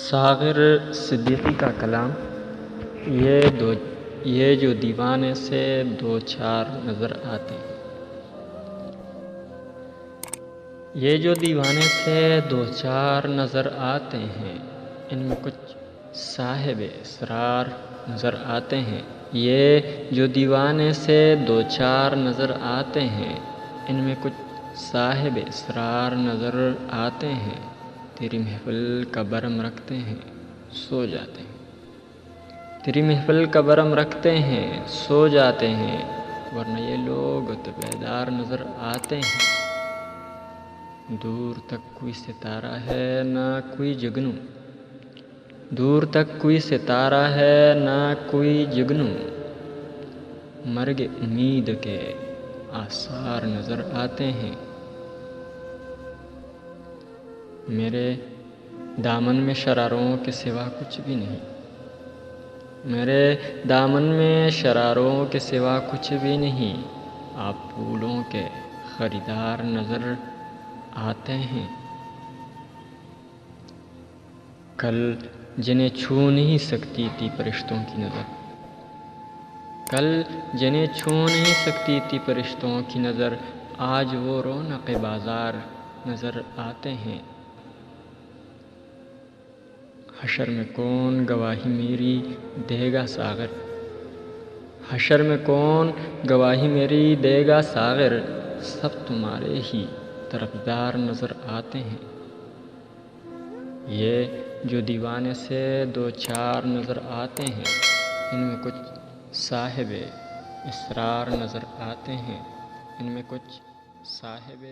ساغر صدیقی کا کلام یہ جو دیوانے سے دو چار نظر آتے ہیں، یہ جو دیوانے سے دو چار نظر آتے ہیں، ان میں کچھ صاحب اسرار نظر آتے ہیں۔ یہ جو دیوانے سے دو چار نظر آتے ہیں، ان میں کچھ صاحب اسرار نظر آتے ہیں۔ تیری محفل کا برم رکھتے ہیں، سو جاتے ہیں۔ تیری محفل کا برم رکھتے ہیں، سو جاتے ہیں، ورنہ یہ لوگ تو بیدار نظر آتے ہیں۔ دور تک کوئی ستارہ ہے نہ کوئی جگنو، دور تک کوئی ستارہ ہے نہ کوئی جگنو، مرگ امید کے آثار نظر آتے ہیں۔ میرے دامن میں شراروں کے سوا کچھ بھی نہیں، میرے دامن میں شراروں کے سوا کچھ بھی نہیں، آپ پھولوں کے خریدار نظر آتے ہیں۔ کل جنہیں چھو نہیں سکتی تھی فرشتوں کی نظر، کل جنہیں چھو نہیں سکتی تھی فرشتوں کی نظر، آج وہ رونق بازار نظر آتے ہیں۔ حشر میں کون گواہی میری دے گا ساغر، حشر میں کون گواہی میری دے گا ساغر، سب تمہارے ہی طرفدار نظر آتے ہیں۔ یہ جو دیوانے سے دو چار نظر آتے ہیں، ان میں کچھ صاحب اسرار نظر آتے ہیں، ان میں کچھ صاحب